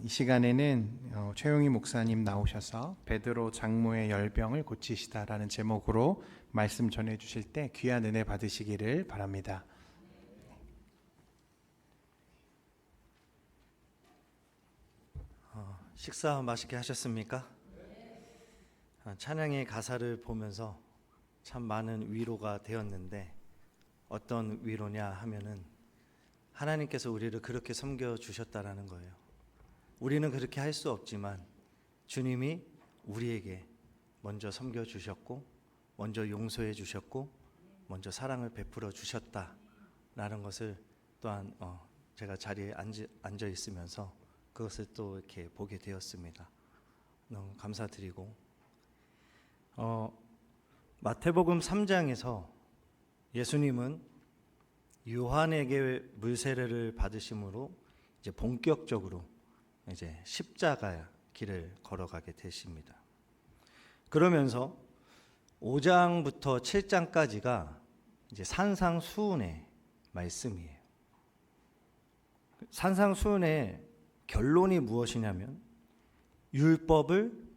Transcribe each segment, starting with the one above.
이 시간에는 최용희 목사님 나오셔서 베드로 장모의 열병을 고치시다라는 제목으로 말씀 전해 주실 때 귀한 은혜 받으시기를 바랍니다. 식사 맛있게 하셨습니까? 찬양의 가사를 보면서 참 많은 위로가 되었는데, 어떤 위로냐 하면은 하나님께서 우리를 그렇게 섬겨 주셨다라는 거예요. 우리는 그렇게 할 수 없지만 주님이 우리에게 먼저 섬겨 주셨고, 먼저 용서해 주셨고, 먼저 사랑을 베풀어 주셨다라는 것을 또한 제가 자리에 앉아 있으면서 그것을 또 이렇게 보게 되었습니다. 너무 감사드리고, 마태복음 3장에서 예수님은 요한에게 물세례를 받으심으로 이제 본격적으로 이제 십자가 길을 걸어가게 되십니다. 그러면서 5장부터 7장까지가 이제 산상수훈의 말씀이에요. 산상수훈의 결론이 무엇이냐면 율법을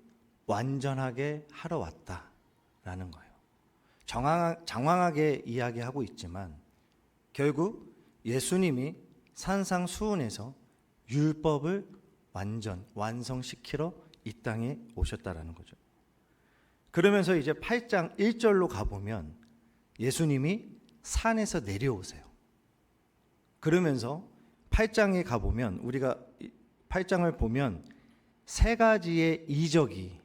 완전하게 하러 왔다라는 거예요. 장황하게 이야기하고 있지만 결국 예수님이 산상수훈에서 율법을 완성시키러 이 땅에 오셨다라는 거죠. 그러면서 이제 8장 1절로 가보면 예수님이 산에서 내려오세요. 그러면서 8장에 가보면, 우리가 8장을 보면 세 가지의 이적이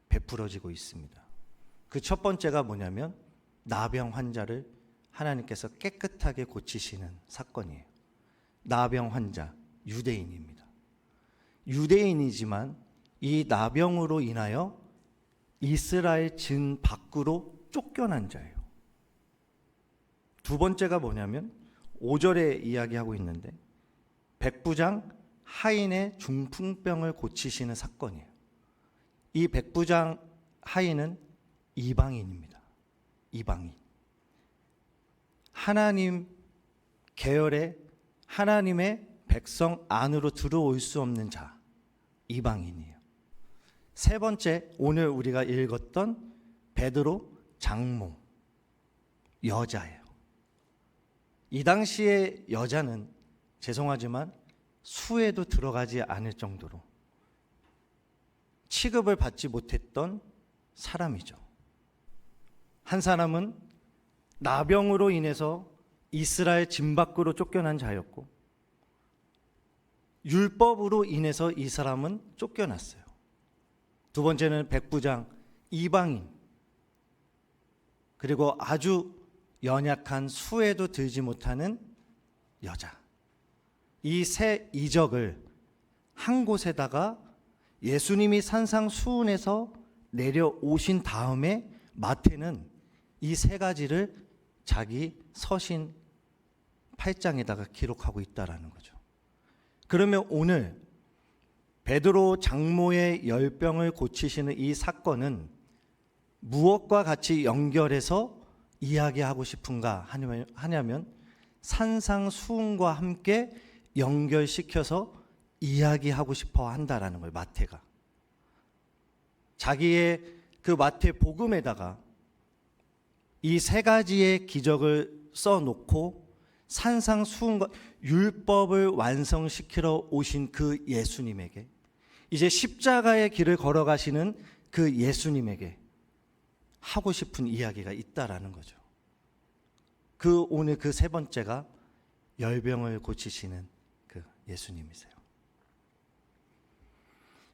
베풀어지고 있습니다. 그 첫 번째가 뭐냐면 나병 환자를 하나님께서 깨끗하게 고치시는 사건이에요. 나병 환자, 유대인입니다. 유대인이지만 이 나병으로 인하여 이스라엘 진 밖으로 쫓겨난 자예요. 두 번째가 뭐냐면 5절에 이야기하고 있는데 백부장 하인의 중풍병을 고치시는 사건이에요. 이 백부장 하인은 이방인입니다. 이방인. 하나님 계열의 하나님의 백성 안으로 들어올 수 없는 자, 이방인이에요. 세 번째, 오늘 우리가 읽었던 베드로 장모, 여자예요. 이 당시의 여자는 죄송하지만 수에도 들어가지 않을 정도로 취급을 받지 못했던 사람이죠. 한 사람은 나병으로 인해서 이스라엘 진 밖으로 쫓겨난 자였고, 율법으로 인해서 이 사람은 쫓겨났어요. 두 번째는 백부장, 이방인, 그리고 아주 연약한 수에도 들지 못하는 여자. 이 세 이적을 한 곳에다가 예수님이 산상수훈에서 내려오신 다음에 마태는 이 세 가지를 자기 서신 8장에다가 기록하고 있다라는 거죠. 그러면 오늘 베드로 장모의 열병을 고치시는 이 사건은 무엇과 같이 연결해서 이야기하고 싶은가 하냐면 산상수훈과 함께 연결시켜서 이야기하고 싶어 한다라는 거예요. 마태가 자기의 그 마태복음에다가 이 세 가지의 기적을 써놓고 산상수훈과 율법을 완성시키러 오신 그 예수님에게, 이제 십자가의 길을 걸어가시는 그 예수님에게 하고 싶은 이야기가 있다라는 거죠. 오늘 그 세 번째가 열병을 고치시는 그 예수님이세요.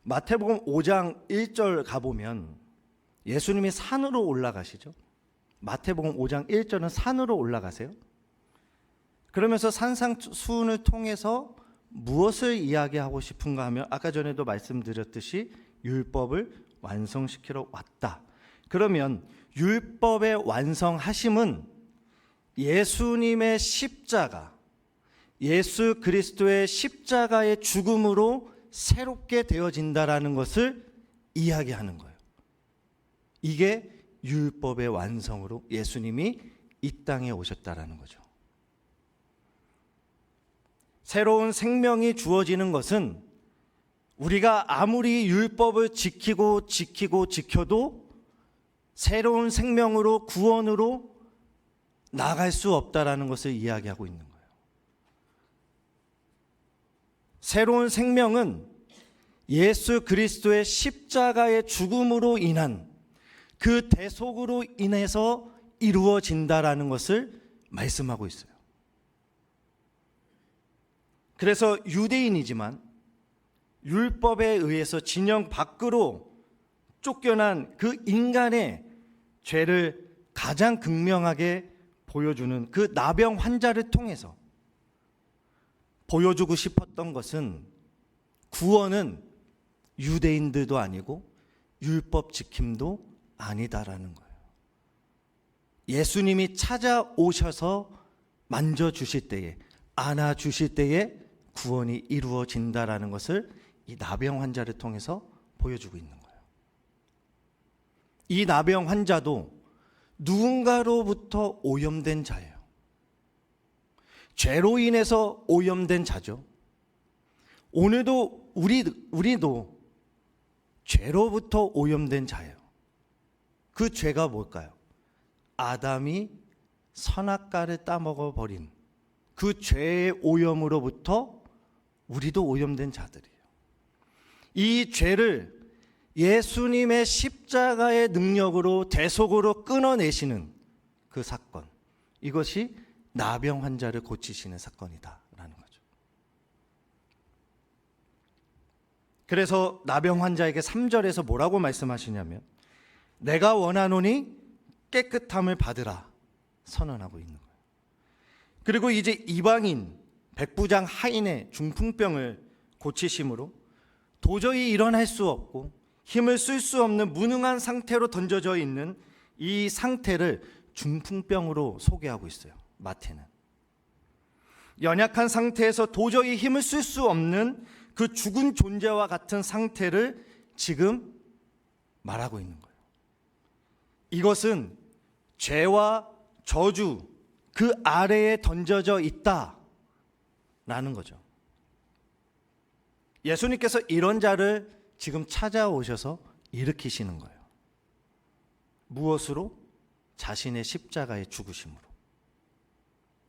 마태복음 5장 1절 가보면 예수님이 산으로 올라가시죠. 마태복음 5장 1절은 산으로 올라가세요. 그러면서 산상수훈을 통해서 무엇을 이야기하고 싶은가 하면 아까 전에도 말씀드렸듯이 율법을 완성시키러 왔다. 그러면 율법의 완성하심은 예수님의 십자가, 예수 그리스도의 십자가의 죽음으로 새롭게 되어진다라는 것을 이야기하는 거예요. 이게 율법의 완성으로 예수님이 이 땅에 오셨다라는 거죠. 새로운 생명이 주어지는 것은 우리가 아무리 율법을 지켜도 새로운 생명으로 구원으로 나갈 수 없다라는 것을 이야기하고 있는 거예요. 새로운 생명은 예수 그리스도의 십자가의 죽음으로 인한 그 대속으로 인해서 이루어진다라는 것을 말씀하고 있어요. 그래서 유대인이지만 율법에 의해서 진영 밖으로 쫓겨난 그 인간의 죄를 가장 극명하게 보여주는 그 나병 환자를 통해서 보여주고 싶었던 것은 구원은 유대인들도 아니고 율법 지킴도 아니다라는 거예요. 예수님이 찾아오셔서 만져주실 때에, 안아주실 때에 구원이 이루어진다라는 것을 이 나병 환자를 통해서 보여주고 있는 거예요. 이 나병 환자도 누군가로부터 오염된 자예요. 죄로 인해서 오염된 자죠. 오늘도 우리도 죄로부터 오염된 자예요. 그 죄가 뭘까요? 아담이 선악과를 따먹어 버린 그 죄의 오염으로부터 우리도 오염된 자들이에요. 이 죄를 예수님의 십자가의 능력으로 대속으로 끊어내시는 그 사건, 이것이 나병 환자를 고치시는 사건이다라는 거죠. 그래서 나병 환자에게 3절에서 뭐라고 말씀하시냐면 내가 원하노니 깨끗함을 받으라 선언하고 있는 거예요. 그리고 이제 이방인 백부장 하인의 중풍병을 고치심으로 도저히 일어날 수 없고 힘을 쓸 수 없는 무능한 상태로 던져져 있는 이 상태를 중풍병으로 소개하고 있어요. 마태는 연약한 상태에서 도저히 힘을 쓸 수 없는 그 죽은 존재와 같은 상태를 지금 말하고 있는 거예요. 이것은 죄와 저주 그 아래에 던져져 있다라는 거죠. 예수님께서 이런 자를 지금 찾아오셔서 일으키시는 거예요. 무엇으로? 자신의 십자가의 죽으심으로.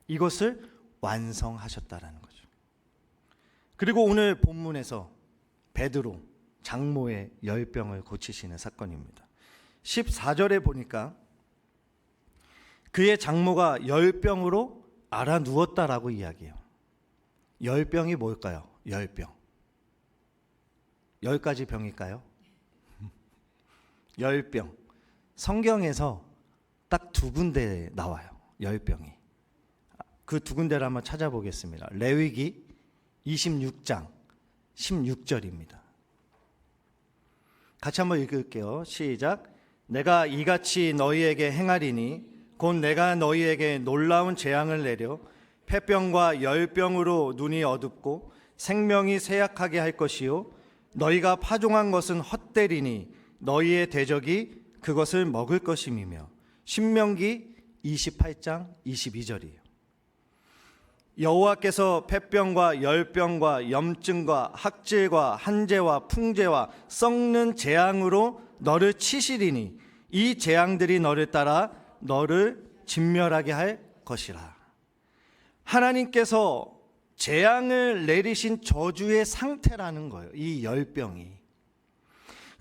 이것을 완성하셨다라는 거죠. 그리고 오늘 본문에서 베드로 장모의 열병을 고치시는 사건입니다. 14절에 보니까 그의 장모가 열병으로 앓아 누웠다라고 이야기해요. 열병이 뭘까요? 열병. 10가지 병일까요? 열병. 성경에서 딱 2군데 나와요. 열병이. 그 2군데를 한번 찾아보겠습니다. 레위기 26장 16절입니다. 같이 한번 읽을게요. 시작. 내가 이같이 너희에게 행하리니 곧 내가 너희에게 놀라운 재앙을 내려 폐병과 열병으로 눈이 어둡고 생명이 쇠약하게 할 것이요 너희가 파종한 것은 헛되리니 너희의 대적이 그것을 먹을 것임이며. 신명기 28장 22절이에요. 여호와께서 폐병과 열병과 염증과 학질과 한재와 풍재와 썩는 재앙으로 너를 치시리니 이 재앙들이 너를 따라 너를 진멸하게 할 것이라. 하나님께서 재앙을 내리신 저주의 상태라는 거예요. 이 열병이.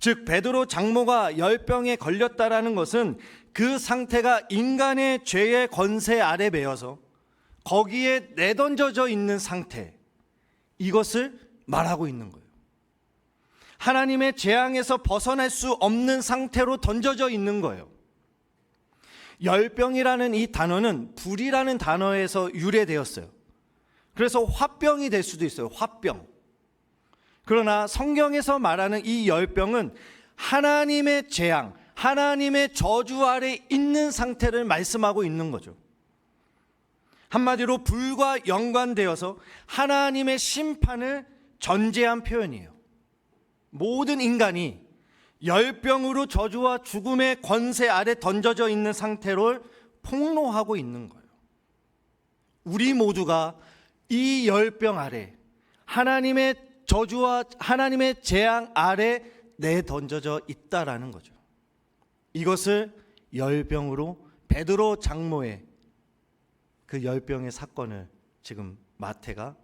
즉 베드로 장모가 열병에 걸렸다라는 것은 그 상태가 인간의 죄의 권세 아래 매여서 거기에 내던져져 있는 상태, 이것을 말하고 있는 거예요. 하나님의 재앙에서 벗어날 수 없는 상태로 던져져 있는 거예요. 열병이라는 이 단어는 불이라는 단어에서 유래되었어요. 그래서 화병이 될 수도 있어요. 화병. 그러나 성경에서 말하는 이 열병은 하나님의 재앙, 하나님의 저주 아래 있는 상태를 말씀하고 있는 거죠. 한마디로 불과 연관되어서 하나님의 심판을 전제한 표현이에요. 모든 인간이 열병으로 저주와 죽음의 권세 아래 던져져 있는 상태를 폭로하고 있는 거예요. 우리 모두가 이 열병 아래, 하나님의 저주와 하나님의 재앙 아래 내던져져 있다라는 거죠. 이것을 열병으로 베드로 장모의 그 열병의 사건을 지금 마태가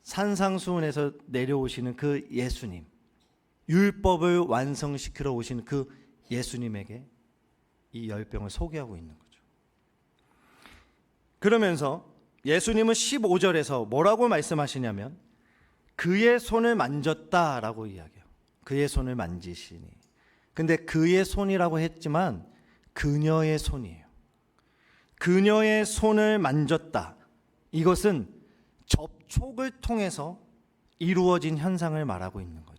산상수훈에서 내려오시는 그 예수님, 율법을 완성시키러 오신 그 예수님에게 이 열병을 소개하고 있는 거죠. 그러면서 예수님은 15절에서 뭐라고 말씀하시냐면 그의 손을 만졌다라고 이야기해요. 그의 손을 만지시니. 근데 그의 손이라고 했지만 그녀의 손이에요. 그녀의 손을 만졌다. 이것은 접촉을 통해서 이루어진 현상을 말하고 있는 거예요.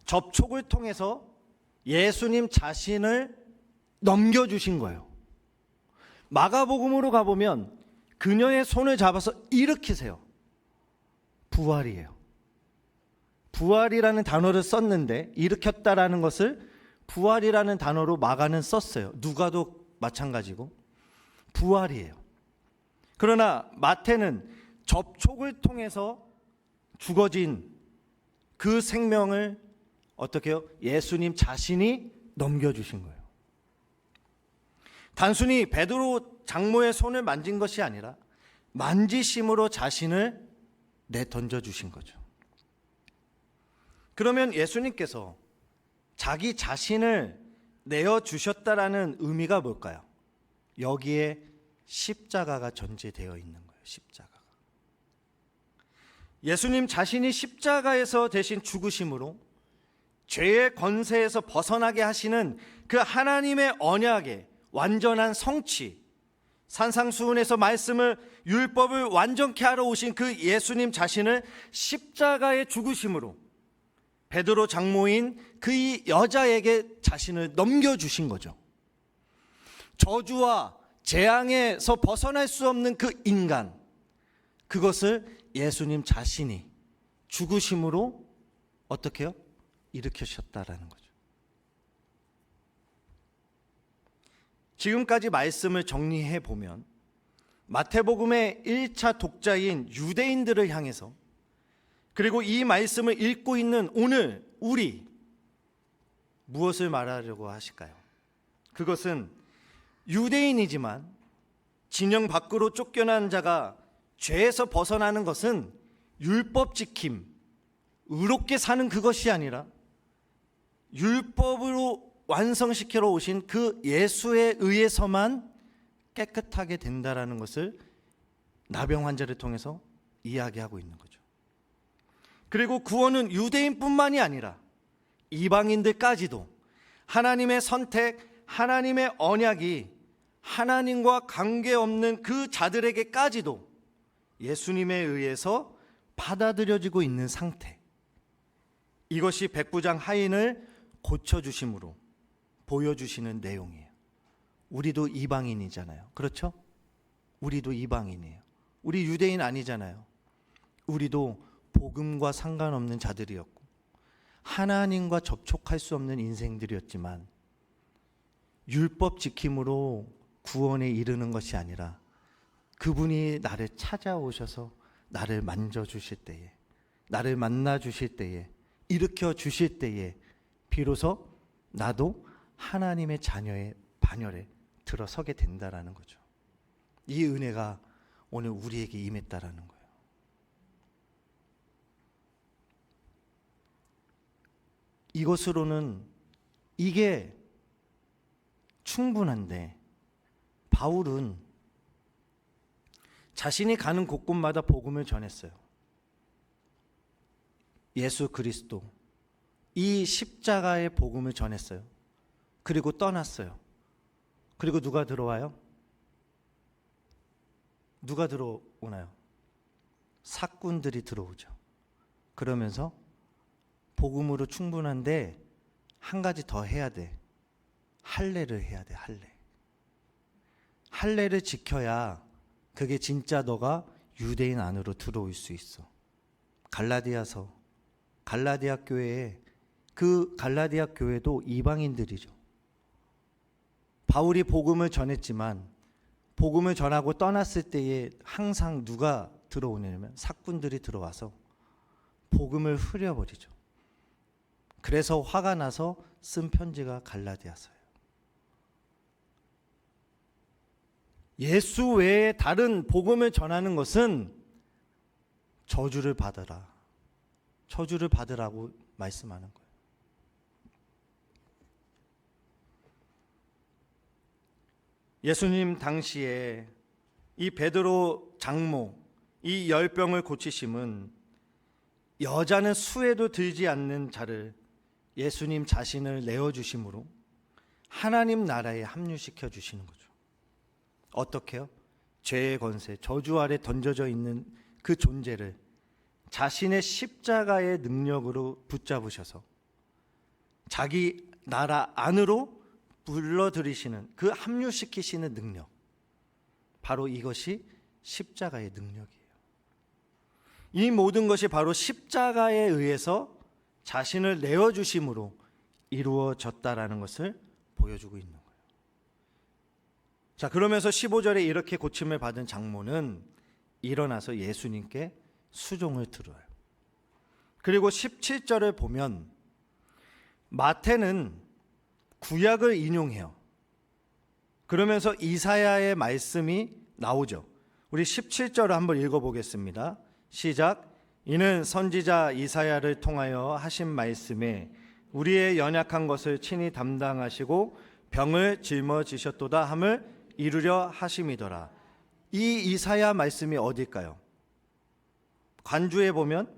접촉을 통해서 예수님 자신을 넘겨주신 거예요. 마가복음으로 가보면 그녀의 손을 잡아서 일으키세요. 부활이에요. 부활이라는 단어를 썼는데 일으켰다라는 것을 부활이라는 단어로 마가는 썼어요. 누가도 마찬가지고 부활이에요. 그러나 마태는 접촉을 통해서 죽어진 그 생명을 어떻게 해요? 예수님 자신이 넘겨주신 거예요. 단순히 베드로 장모의 손을 만진 것이 아니라 만지심으로 자신을 내던져 주신 거죠. 그러면 예수님께서 자기 자신을 내어주셨다라는 의미가 뭘까요? 여기에 십자가가 전제되어 있는 거예요. 십자가가. 예수님 자신이 십자가에서 대신 죽으심으로 죄의 권세에서 벗어나게 하시는 그 하나님의 언약의 완전한 성취, 산상수훈에서 말씀을 율법을 완전케 하러 오신 그 예수님 자신을 십자가의 죽으심으로 베드로 장모인 그 여자에게 자신을 넘겨주신 거죠. 저주와 재앙에서 벗어날 수 없는 그 인간, 그것을 예수님 자신이 죽으심으로 어떻게 해요? 일으키셨다라는 거죠. 지금까지 말씀을 정리해 보면 마태복음의 1차 독자인 유대인들을 향해서 그리고 이 말씀을 읽고 있는 오늘 우리 무엇을 말하려고 하실까요? 그것은 유대인이지만 진영 밖으로 쫓겨난 자가 죄에서 벗어나는 것은 율법 지킴, 의롭게 사는 그것이 아니라 율법으로 완성시키러 오신 그 예수에 의해서만 깨끗하게 된다라는 것을 나병 환자를 통해서 이야기하고 있는 거죠. 그리고 구원은 유대인뿐만이 아니라 이방인들까지도 하나님의 선택, 하나님의 언약이 하나님과 관계없는 그 자들에게까지도 예수님에 의해서 받아들여지고 있는 상태, 이것이 백부장 하인을 고쳐주심으로 보여주시는 내용이에요. 우리도 이방인이잖아요. 그렇죠? 우리도 이방인이에요. 우리 유대인 아니잖아요. 우리도 복음과 상관없는 자들이었고 하나님과 접촉할 수 없는 인생들이었지만 율법 지킴으로 구원에 이르는 것이 아니라 그분이 나를 찾아오셔서 나를 만져주실 때에, 나를 만나주실 때에, 일으켜 주실 때에 비로소 나도 하나님의 자녀의 반열에 들어서게 된다라는 거죠. 이 은혜가 오늘 우리에게 임했다라는 거예요. 이것으로는 이게 충분한데 바울은 자신이 가는 곳곳마다 복음을 전했어요. 예수 그리스도, 이 십자가의 복음을 전했어요. 그리고 떠났어요. 그리고 누가 들어와요? 누가 들어오나요? 사꾼들이 들어오죠. 그러면서 복음으로 충분한데 한 가지 더 해야 돼. 할례를 해야 돼. 할례를 지켜야 그게 진짜 너가 유대인 안으로 들어올 수 있어. 갈라디아서, 갈라디아 교회에, 그 갈라디아 교회도 이방인들이죠. 바울이 복음을 전했지만 복음을 전하고 떠났을 때에 항상 누가 들어오냐면 사꾼들이 들어와서 복음을 흐려버리죠. 그래서 화가 나서 쓴 편지가 갈라디아서예요. 예수 외에 다른 복음을 전하는 것은 저주를 받으라, 저주를 받으라고 말씀하는 거예요. 예수님 당시에 이 베드로 장모, 이 열병을 고치심은 여자는 수에도 들지 않는 자를 예수님 자신을 내어주심으로 하나님 나라에 합류시켜 주시는 거죠. 어떻게요? 죄의 권세, 저주 아래 던져져 있는 그 존재를 자신의 십자가의 능력으로 붙잡으셔서 자기 나라 안으로 불러들이시는, 그 합류시키시는 능력, 바로 이것이 십자가의 능력이에요. 이 모든 것이 바로 십자가에 의해서 자신을 내어주심으로 이루어졌다라는 것을 보여주고 있는 거예요. 자, 그러면서 15절에 이렇게 고침을 받은 장모는 일어나서 예수님께 수종을 들어요. 그리고 17절을 보면 마태는 구약을 인용해요. 그러면서 이사야의 말씀이 나오죠. 우리 17절을 한번 읽어보겠습니다. 시작. 이는 선지자 이사야를 통하여 하신 말씀에 우리의 연약한 것을 친히 담당하시고 병을 짊어지셨도다 함을 이루려 하심이더라. 이 이사야 말씀이 어딜까요? 관주에 보면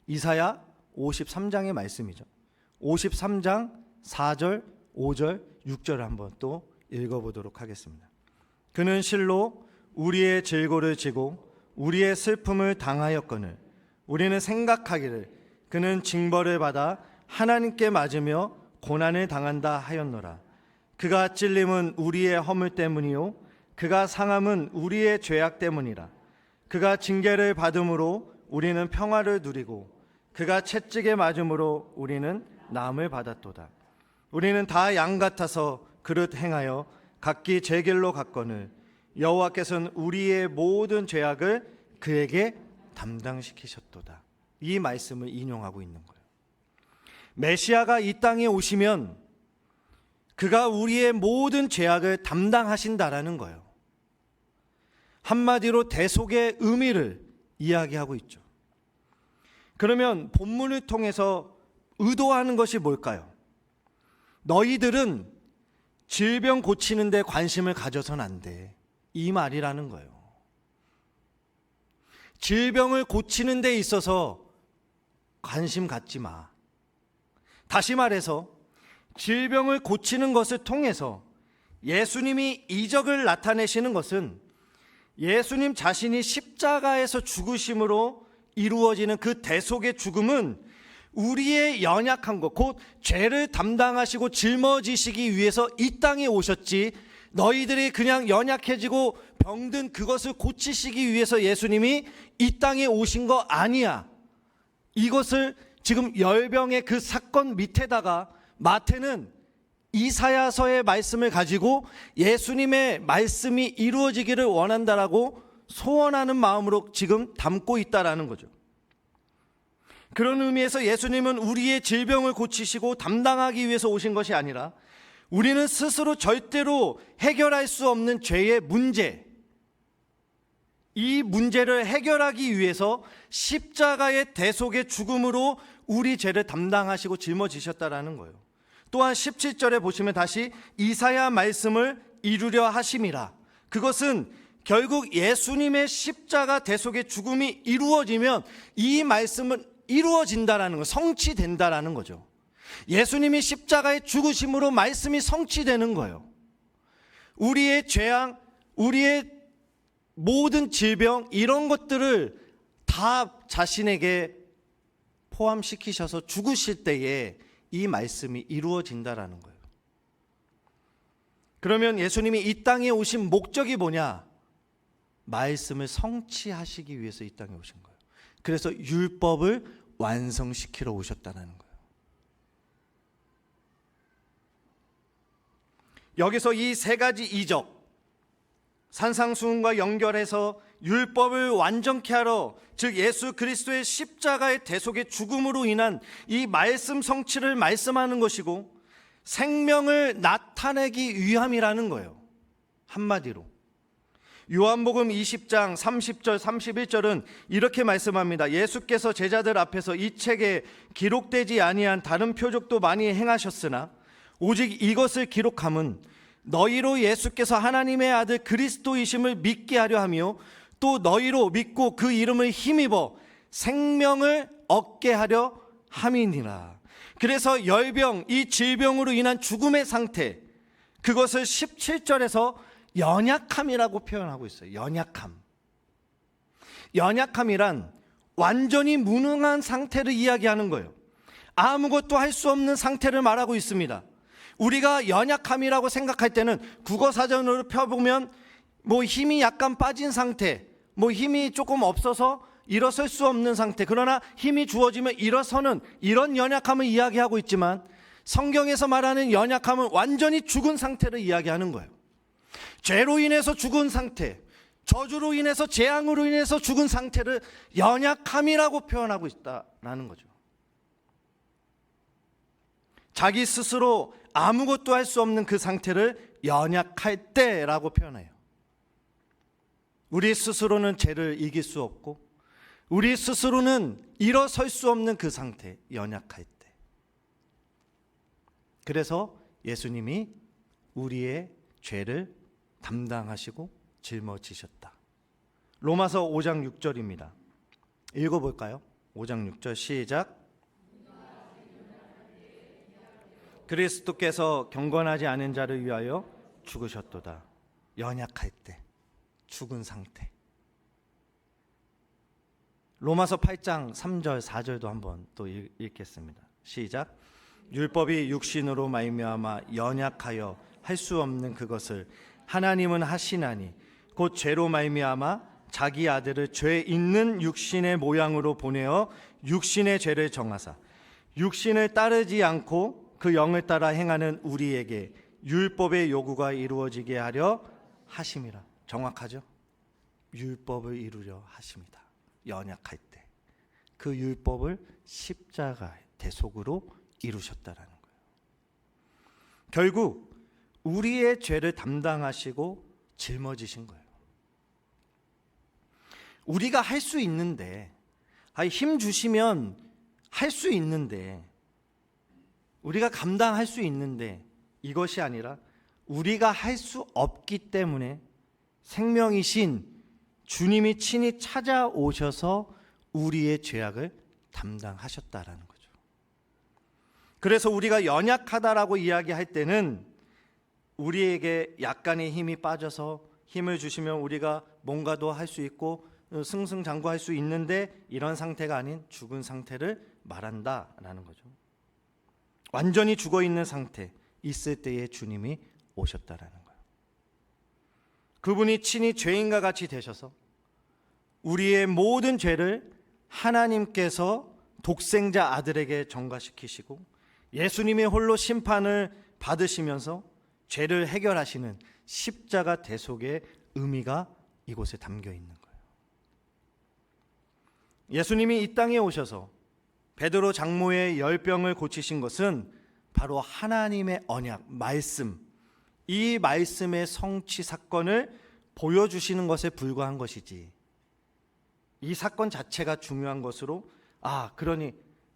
이사야 53장의 말씀이죠. 53장 4절, 5절, 6절을 한번 또 읽어보도록 하겠습니다. 그는 실로 우리의 질고를 지고 우리의 슬픔을 당하였거늘 우리는 생각하기를 그는 징벌을 받아 하나님께 맞으며 고난을 당한다 하였노라. 그가 찔림은 우리의 허물 때문이요 그가 상함은 우리의 죄악 때문이라. 그가 징계를 받음으로 우리는 평화를 누리고 그가 채찍에 맞음으로 우리는 나음을 받았도다. 우리는 다 양 같아서 그릇 행하여 각기 제 길로 갔거늘 여호와께서는 우리의 모든 죄악을 그에게 담당시키셨도다. 이 말씀을 인용하고 있는 거예요. 메시아가 이 땅에 오시면 그가 우리의 모든 죄악을 담당하신다라는 거예요. 한마디로 대속의 의미를 이야기하고 있죠. 그러면 본문을 통해서 의도하는 것이 뭘까요? 너희들은 질병 고치는 데 관심을 가져서는 안 돼. 이 말이라는 거예요. 질병을 고치는 데 있어서 관심 갖지 마. 다시 말해서 질병을 고치는 것을 통해서 예수님이 이적을 나타내시는 것은 예수님 자신이 십자가에서 죽으심으로 이루어지는 그 대속의 죽음은 우리의 연약한 것, 곧 죄를 담당하시고 짊어지시기 위해서 이 땅에 오셨지, 너희들이 그냥 연약해지고 병든 그것을 고치시기 위해서 예수님이 이 땅에 오신 거 아니야. 이것을 지금 열병의 그 사건 밑에다가 마태는 이사야서의 말씀을 가지고 예수님의 말씀이 이루어지기를 원한다라고 소원하는 마음으로 지금 담고 있다라는 거죠. 그런 의미에서 예수님은 우리의 질병을 고치시고 담당하기 위해서 오신 것이 아니라 우리는 스스로 절대로 해결할 수 없는 죄의 문제, 이 문제를 해결하기 위해서 십자가의 대속의 죽음으로 우리 죄를 담당하시고 짊어지셨다라는 거예요. 또한 17절에 보시면 다시 이사야 말씀을 이루려 하심이라. 그것은 결국 예수님의 십자가 대속의 죽음이 이루어지면 이 말씀은 이루어진다라는 거, 성취된다라는 거죠. 예수님이 십자가에 죽으심으로 말씀이 성취되는 거예요. 우리의 죄악, 우리의 모든 질병, 이런 것들을 다 자신에게 포함시키셔서 죽으실 때에 이 말씀이 이루어진다라는 거예요. 그러면 예수님이 이 땅에 오신 목적이 뭐냐? 말씀을 성취하시기 위해서 이 땅에 오신 거예요. 그래서 율법을 완성시키러 오셨다는 거예요. 여기서 이 세 가지 이적, 산상수훈과 연결해서 율법을 완전케 하러, 즉 예수 그리스도의 십자가의 대속의 죽음으로 인한 이 말씀 성취를 말씀하는 것이고 생명을 나타내기 위함이라는 거예요. 한마디로 요한복음 20장 30절 31절은 이렇게 말씀합니다. 예수께서 제자들 앞에서 이 책에 기록되지 아니한 다른 표적도 많이 행하셨으나 오직 이것을 기록함은 너희로 예수께서 하나님의 아들 그리스도이심을 믿게 하려 하며 또 너희로 믿고 그 이름을 힘입어 생명을 얻게 하려 함이니라. 그래서 열병, 이 질병으로 인한 죽음의 상태, 그것을 17절에서 연약함이라고 표현하고 있어요. 연약함. 연약함이란 완전히 무능한 상태를 이야기하는 거예요. 아무것도 할 수 없는 상태를 말하고 있습니다. 우리가 연약함이라고 생각할 때는 국어사전으로 펴보면 힘이 약간 빠진 상태, 힘이 조금 없어서 일어설 수 없는 상태, 그러나 힘이 주어지면 일어서는 이런 연약함을 이야기하고 있지만 성경에서 말하는 연약함은 완전히 죽은 상태를 이야기하는 거예요. 죄로 인해서 죽은 상태, 저주로 인해서, 재앙으로 인해서 죽은 상태를 연약함이라고 표현하고 있다는 거죠. 자기 스스로 아무것도 할 수 없는 그 상태를 연약할 때라고 표현해요. 우리 스스로는 죄를 이길 수 없고 우리 스스로는 일어설 수 없는 그 상태, 연약할 때. 그래서 예수님이 우리의 죄를 담당하시고 짊어지셨다. 로마서 5장 6절입니다. 읽어볼까요? 5장 6절 시작. 그리스도께서 경건하지 않은 자를 위하여 죽으셨도다. 연약할 때, 죽은 상태. 로마서 8장 3절 4절도 한번 또 읽겠습니다. 시작. 율법이 육신으로 말미암아 연약하여 할 수 없는 그것을 하나님은 하시나니 곧 죄로 말미암아 자기 아들을 죄 있는 육신의 모양으로 보내어 육신의 죄를 정하사 육신을 따르지 않고 그 영을 따라 행하는 우리에게 율법의 요구가 이루어지게 하려 하심이라. 정확하죠? 율법을 이루려 하십니다. 연약할 때 그 율법을 십자가의 대속으로 이루셨다라는 거예요. 결국 우리의 죄를 담당하시고 짊어지신 거예요. 우리가 할 수 있는데, 힘 주시면 할 수 있는데, 우리가 감당할 수 있는데, 이것이 아니라 우리가 할 수 없기 때문에 생명이신 주님이 친히 찾아오셔서 우리의 죄악을 담당하셨다라는 거죠. 그래서 우리가 연약하다라고 이야기할 때는 우리에게 약간의 힘이 빠져서 힘을 주시면 우리가 뭔가도 할 수 있고 승승장구할 수 있는데 이런 상태가 아닌 죽은 상태를 말한다라는 거죠. 완전히 죽어있는 상태, 있을 때에 주님이 오셨다라는 거예요. 그분이 친히 죄인과 같이 되셔서 우리의 모든 죄를 하나님께서 독생자 아들에게 전가시키시고 예수님이 홀로 심판을 받으시면서 죄를 해결하시는 십자가 대속의 의미가 이곳에 담겨 있는 거예요. 예수님이 이 땅에 오셔서 베드로 장모의 열병을 고치신 것은 바로 하나님의 언약, 말씀, 이 말씀의 성취 사건을 보여주시는 것에 불과한 것이지, 이 사건 자체가 중요한 것으로 그러니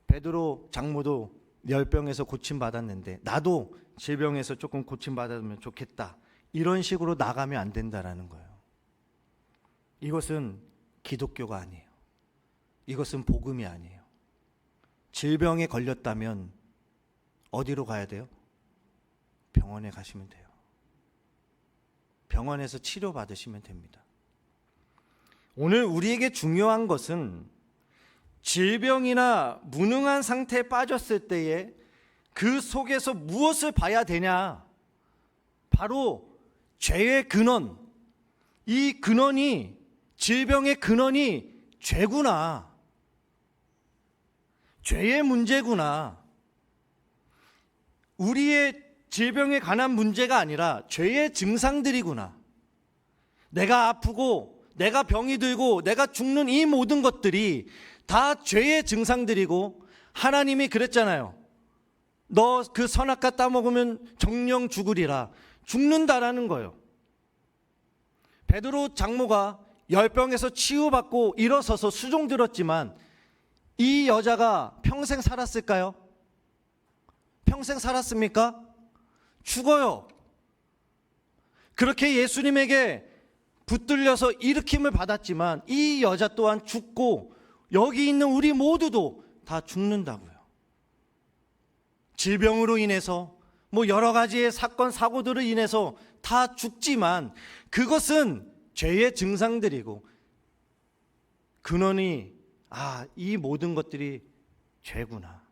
베드로 장모도 열병에서 고침받았는데 나도 질병에서 조금 고침받으면 좋겠다, 이런 식으로 나가면 안 된다라는 거예요. 이것은 기독교가 아니에요. 이것은 복음이 아니에요. 질병에 걸렸다면 어디로 가야 돼요? 병원에 가시면 돼요. 병원에서 치료받으시면 됩니다. 오늘 우리에게 중요한 것은 질병이나 무능한 상태에 빠졌을 때에 그 속에서 무엇을 봐야 되냐? 바로 죄의 근원, 이 근원이, 질병의 근원이 죄구나, 죄의 문제구나. 우리의 질병에 관한 문제가 아니라 죄의 증상들이구나. 내가 아프고 내가 병이 들고 내가 죽는 이 모든 것들이 다 죄의 증상들이고, 하나님이 그랬잖아요. 너 그 선악과 따먹으면 정령 죽으리라. 죽는다라는 거예요. 베드로 장모가 열병에서 치유받고 일어서서 수종 들었지만 이 여자가 평생 살았을까요? 평생 살았습니까? 죽어요. 그렇게 예수님에게 붙들려서 일으킴을 받았지만 이 여자 또한 죽고, 여기 있는 우리 모두도 다 죽는다고요. 질병으로 인해서 여러 가지의 사건 사고들을 인해서 다 죽지만 그것은 죄의 증상들이고, 근원이 이 모든 것들이 죄구나,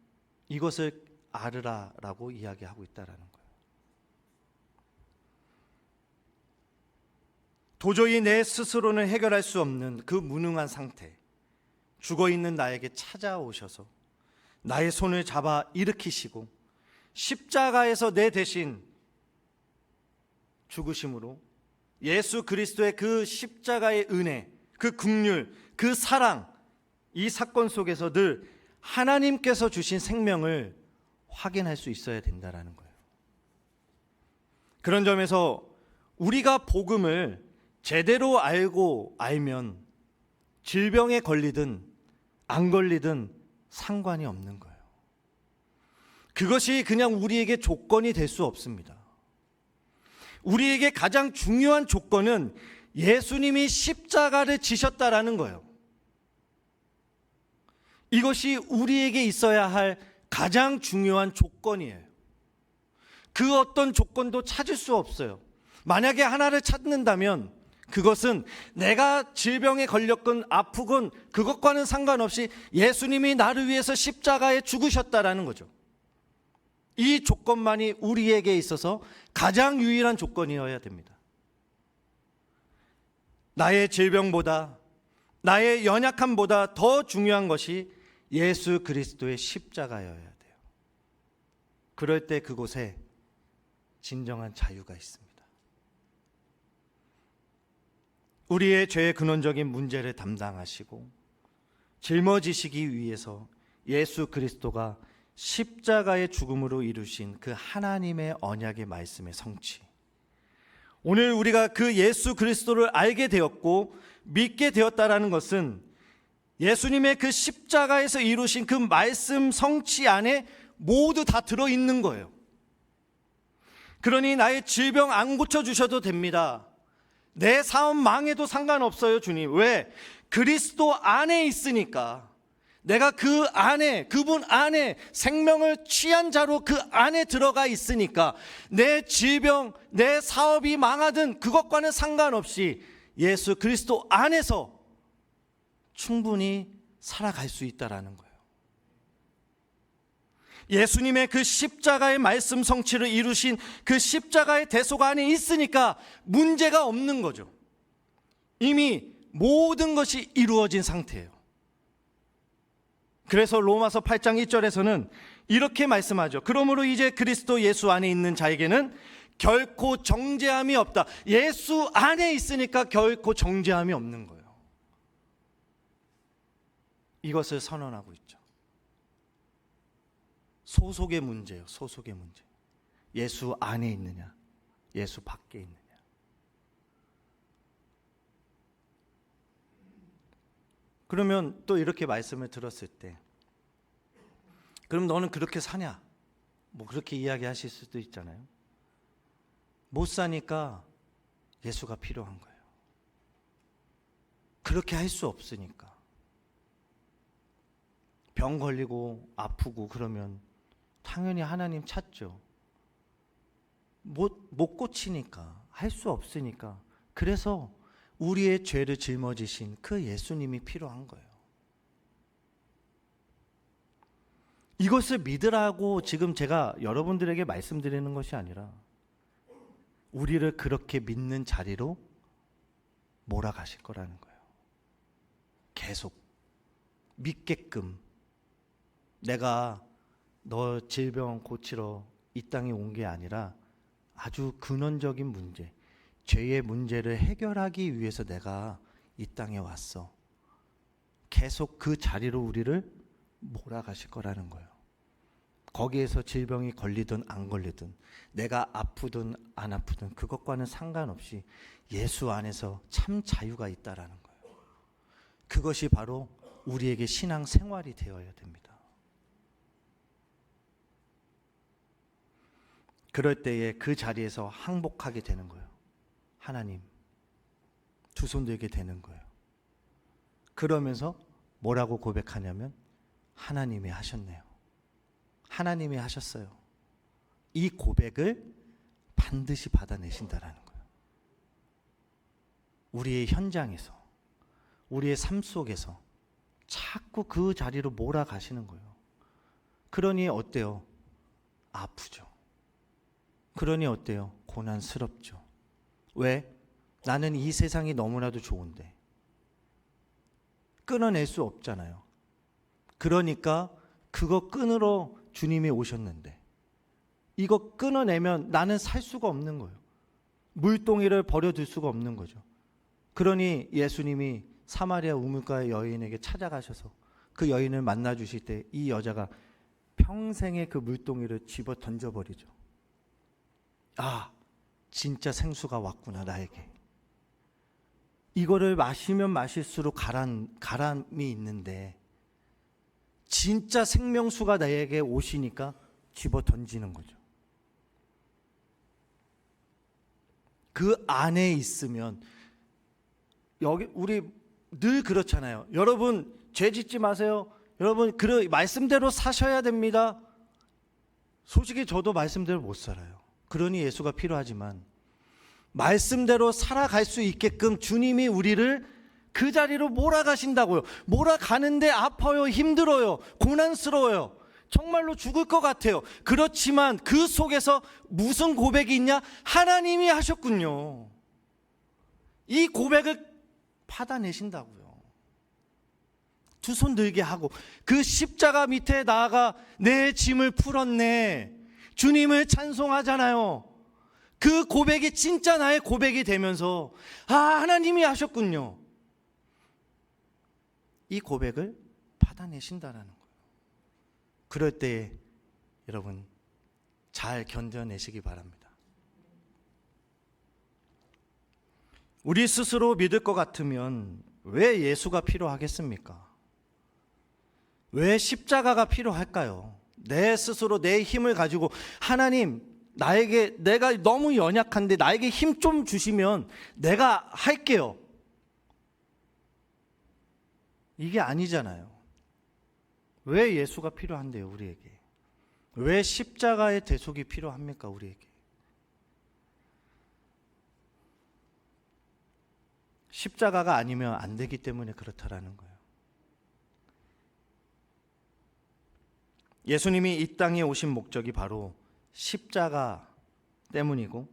이것을 알으라라고 이야기하고 있다라는 거예요. 도저히 내 스스로는 해결할 수 없는 그 무능한 상태, 죽어있는 나에게 찾아오셔서 나의 손을 잡아 일으키시고 십자가에서 내 대신 죽으심으로 예수 그리스도의 그 십자가의 은혜, 그 긍휼, 그 사랑, 이 사건 속에서 늘 하나님께서 주신 생명을 확인할 수 있어야 된다라는 거예요. 그런 점에서 우리가 복음을 제대로 알면 질병에 걸리든 안 걸리든 상관이 없는 거예요. 그것이 그냥 우리에게 조건이 될 수 없습니다. 우리에게 가장 중요한 조건은 예수님이 십자가를 지셨다라는 거예요. 이것이 우리에게 있어야 할 가장 중요한 조건이에요. 그 어떤 조건도 찾을 수 없어요. 만약에 하나를 찾는다면 그것은 내가 질병에 걸렸건 아프건 그것과는 상관없이 예수님이 나를 위해서 십자가에 죽으셨다라는 거죠. 이 조건만이 우리에게 있어서 가장 유일한 조건이어야 됩니다. 나의 질병보다, 나의 연약함보다 더 중요한 것이 예수 그리스도의 십자가여야 돼요. 그럴 때 그곳에 진정한 자유가 있습니다. 우리의 죄의 근원적인 문제를 담당하시고 짊어지시기 위해서 예수 그리스도가 십자가의 죽음으로 이루신 그 하나님의 언약의 말씀의 성취, 오늘 우리가 그 예수 그리스도를 알게 되었고 믿게 되었다라는 것은 예수님의 그 십자가에서 이루신 그 말씀 성취 안에 모두 다 들어있는 거예요. 그러니 나의 질병 안 고쳐주셔도 됩니다. 내 사업 망해도 상관없어요, 주님. 왜? 그리스도 안에 있으니까. 내가 그 안에, 그분 안에 생명을 취한 자로 그 안에 들어가 있으니까 내 질병, 내 사업이 망하든 그것과는 상관없이 예수 그리스도 안에서 충분히 살아갈 수 있다라는 거예요. 예수님의 그 십자가의 말씀 성취를 이루신 그 십자가의 대소가 안에 있으니까 문제가 없는 거죠. 이미 모든 것이 이루어진 상태예요. 그래서 로마서 8장 1절에서는 이렇게 말씀하죠. 그러므로 이제 그리스도 예수 안에 있는 자에게는 결코 정죄함이 없다. 예수 안에 있으니까 결코 정죄함이 없는 거예요. 이것을 선언하고 있죠. 소속의 문제예요. 소속의 문제. 예수 안에 있느냐, 예수 밖에 있느냐. 그러면 또 이렇게 말씀을 들었을 때, 그럼 너는 그렇게 사냐? 그렇게 이야기하실 수도 있잖아요. 못 사니까 예수가 필요한 거예요. 그렇게 할 수 없으니까. 병 걸리고 아프고 그러면 당연히 하나님 찾죠. 못 고치니까, 할 수 없으니까. 그래서 우리의 죄를 짊어지신 그 예수님이 필요한 거예요. 이것을 믿으라고 지금 제가 여러분들에게 말씀드리는 것이 아니라 우리를 그렇게 믿는 자리로 몰아가실 거라는 거예요. 계속 믿게끔. 내가 너 질병 고치러 이 땅에 온 게 아니라 아주 근원적인 문제, 죄의 문제를 해결하기 위해서 내가 이 땅에 왔어. 계속 그 자리로 우리를 몰아가실 거라는 거예요. 거기에서 질병이 걸리든 안 걸리든, 내가 아프든 안 아프든 그것과는 상관없이 예수 안에서 참 자유가 있다라는 거예요. 그것이 바로 우리에게 신앙 생활이 되어야 됩니다. 그럴 때에 그 자리에서 항복하게 되는 거예요. 하나님, 두 손 들게 되는 거예요. 그러면서 뭐라고 고백하냐면 하나님이 하셨네요. 하나님이 하셨어요. 이 고백을 반드시 받아내신다라는 거예요. 우리의 현장에서, 우리의 삶 속에서 자꾸 그 자리로 몰아가시는 거예요. 그러니 어때요? 아프죠. 그러니 어때요? 고난스럽죠. 왜? 나는 이 세상이 너무나도 좋은데 끊어낼 수 없잖아요. 그러니까 그거 끊으러 주님이 오셨는데 이거 끊어내면 나는 살 수가 없는 거예요. 물동이를 버려둘 수가 없는 거죠. 그러니 예수님이 사마리아 우물가의 여인에게 찾아가셔서 그 여인을 만나 주실 때 이 여자가 평생의 그 물동이를 집어 던져버리죠. 아, 진짜 생수가 왔구나 나에게. 이거를 마시면 마실수록 가람이 있는데 진짜 생명수가 나에게 오시니까 집어 던지는 거죠. 그 안에 있으면, 여기 우리 늘 그렇잖아요. 여러분 죄 짓지 마세요. 여러분 그 말씀대로 사셔야 됩니다. 솔직히 저도 말씀대로 못 살아요. 그러니 예수가 필요하지만 말씀대로 살아갈 수 있게끔 주님이 우리를 그 자리로 몰아가신다고요. 몰아가는데 아파요, 힘들어요, 고난스러워요, 정말로 죽을 것 같아요. 그렇지만 그 속에서 무슨 고백이 있냐? 하나님이 하셨군요. 이 고백을 받아내신다고요. 두 손 들게 하고 그 십자가 밑에 나아가 내 짐을 풀었네, 주님을 찬송하잖아요. 그 고백이 진짜 나의 고백이 되면서 아, 하나님이 하셨군요. 이 고백을 받아내신다라는 거예요. 그럴 때 여러분 잘 견뎌내시기 바랍니다. 우리 스스로 믿을 것 같으면 왜 예수가 필요하겠습니까? 왜 십자가가 필요할까요? 내 스스로 내 힘을 가지고 하나님, 나에게, 내가 너무 연약한데 나에게 힘 좀 주시면 내가 할게요. 이게 아니잖아요. 왜 예수가 필요한데요, 우리에게? 왜 십자가의 대속이 필요합니까, 우리에게? 십자가가 아니면 안 되기 때문에 그렇다라는 거예요. 예수님이 이 땅에 오신 목적이 바로 십자가 때문이고,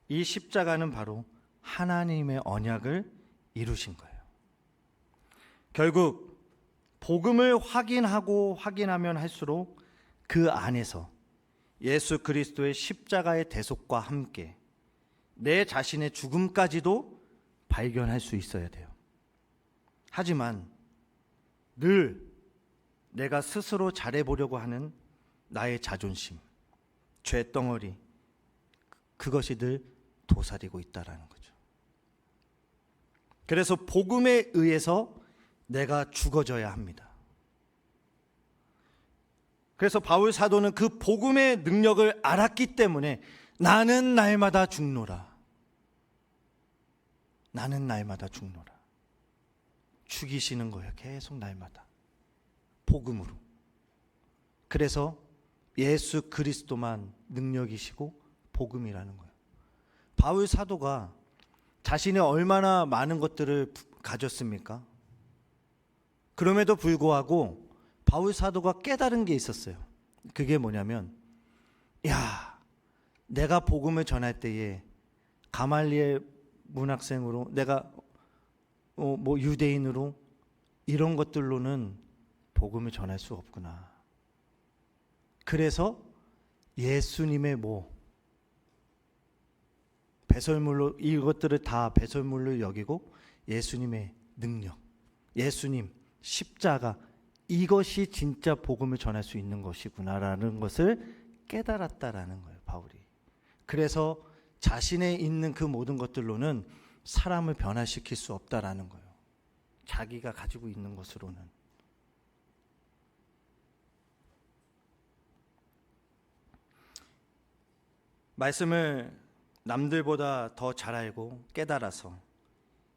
이 십자가는 바로 하나님의 언약을 이루신 거예요. 결국 복음을 확인하면 할수록 그 안에서 예수 그리스도의 십자가의 대속과 함께 내 자신의 죽음까지도 발견할 수 있어야 돼요. 하지만 늘 내가 스스로 잘해보려고 하는 나의 자존심, 죄덩어리, 그것이 늘 도사리고 있다라는 거죠. 그래서 복음에 의해서 내가 죽어져야 합니다. 그래서 바울 사도는 그 복음의 능력을 알았기 때문에 나는 날마다 죽노라. 나는 날마다 죽노라. 죽이시는 거예요. 계속 날마다. 복음으로. 그래서 예수 그리스도만 능력이시고 복음이라는 거예요. 바울 사도가 자신이 얼마나 많은 것들을 가졌습니까? 그럼에도 불구하고 바울 사도가 깨달은 게 있었어요. 그게 뭐냐면, 야, 내가 복음을 전할 때에 가말리엘 문학생으로, 내가 뭐 유대인으로 이런 것들로는 복음을 전할 수 없구나. 그래서 예수님의 배설물로, 이것들을 다 배설물로 여기고 예수님의 능력, 예수님 십자가, 이것이 진짜 복음을 전할 수 있는 것이구나라는 것을 깨달았다라는 거예요, 바울이. 그래서 자신에 있는 그 모든 것들로는 사람을 변화시킬 수 없다라는 거예요. 자기가 가지고 있는 것으로는. 말씀을 남들보다 더 잘 알고 깨달아서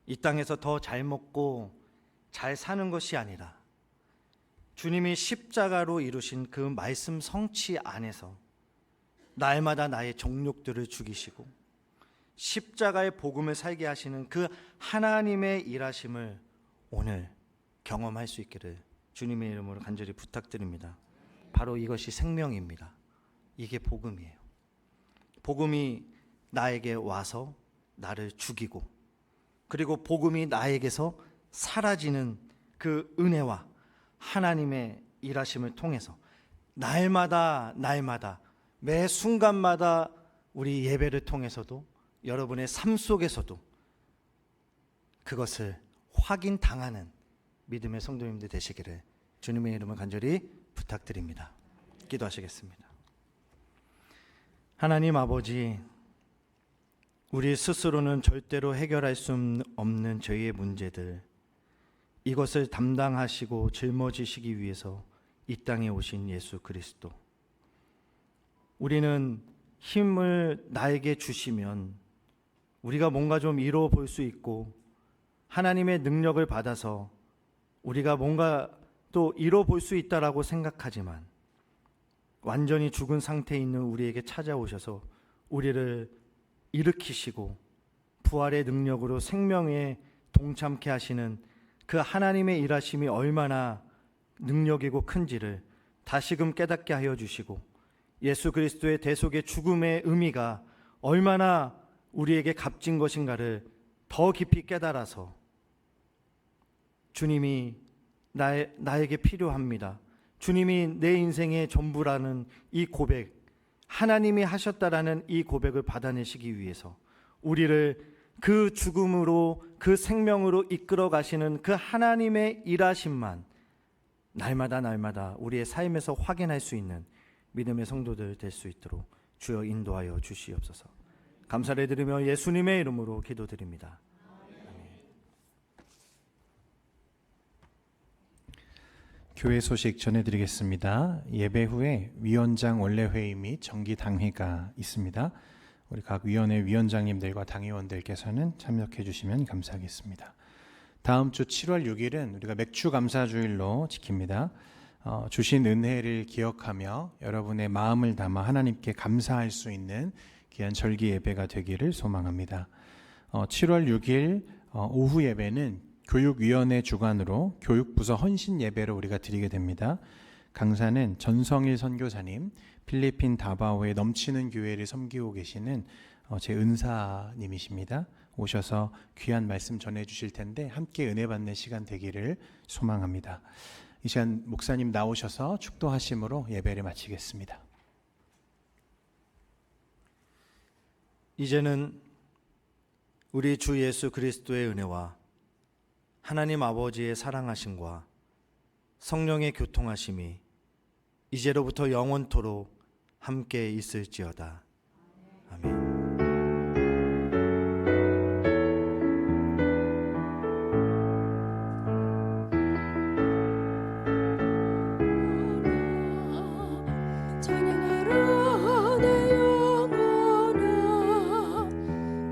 이 땅에서 더 잘 먹고 잘 사는 것이 아니라 주님이 십자가로 이루신 그 말씀 성취 안에서 날마다 나의 정욕들을 죽이시고 십자가의 복음을 살게 하시는 그 하나님의 일하심을 오늘 경험할 수 있기를 주님의 이름으로 간절히 부탁드립니다. 바로 이것이 생명입니다. 이게 복음이에요. 복음이 나에게 와서 나를 죽이고, 그리고 복음이 나에게서 사라지는 그 은혜와 하나님의 일하심을 통해서 날마다 매 순간마다 우리 예배를 통해서도 여러분의 삶 속에서도 그것을 확인당하는 믿음의 성도님들 되시기를 주님의 이름을 간절히 부탁드립니다. 기도하시겠습니다. 하나님 아버지, 우리 스스로는 절대로 해결할 수 없는 저희의 문제들, 이것을 담당하시고 짊어지시기 위해서 이 땅에 오신 예수 그리스도, 우리는 힘을 나에게 주시면 우리가 뭔가 좀 이루어 볼 수 있고 하나님의 능력을 받아서 우리가 뭔가 또 이루어 볼 수 있다라고 생각하지만 완전히 죽은 상태에 있는 우리에게 찾아오셔서 우리를 일으키시고 부활의 능력으로 생명에 동참케 하시는 그 하나님의 일하심이 얼마나 능력이고 큰지를 다시금 깨닫게 하여 주시고, 예수 그리스도의 대속의 죽음의 의미가 얼마나 우리에게 값진 것인가를 더 깊이 깨달아서 주님이 나에게 필요합니다, 주님이 내 인생의 전부라는 이 고백, 하나님이 하셨다라는 이 고백을 받아내시기 위해서 우리를 그 죽음으로 그 생명으로 이끌어 가시는 그 하나님의 일하심만 날마다 우리의 삶에서 확인할 수 있는 믿음의 성도들 될 수 있도록 주여 인도하여 주시옵소서. 감사를 드리며 예수님의 이름으로 기도드립니다. 교회 소식 전해드리겠습니다. 예배 후에 위원장 원래회의 및 정기당회가 있습니다. 우리 각 위원회 위원장님들과 당회원들께서는 참석해 주시면 감사하겠습니다. 다음 주 7월 6일은 우리가 맥주 감사주일로 지킵니다. 주신 은혜를 기억하며 여러분의 마음을 담아 하나님께 감사할 수 있는 귀한 절기 예배가 되기를 소망합니다. 7월 6일 오후 예배는 교육위원회 주관으로 교육부서 헌신 예배로 우리가 드리게 됩니다. 강사는 전성일 선교사님, 필리핀 다바오의 넘치는 교회를 섬기고 계시는 제 은사님이십니다. 오셔서 귀한 말씀 전해주실 텐데 함께 은혜 받는 시간 되기를 소망합니다. 이 시간 목사님 나오셔서 축도하심으로 예배를 마치겠습니다. 이제는 우리 주 예수 그리스도의 은혜와 하나님 아버지의 사랑하심과 성령의 교통하심이 이제로부터 영원토록 함께 있을지어다. 아멘. 찬양하라 내 영혼아,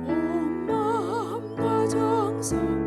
온 마음과 정성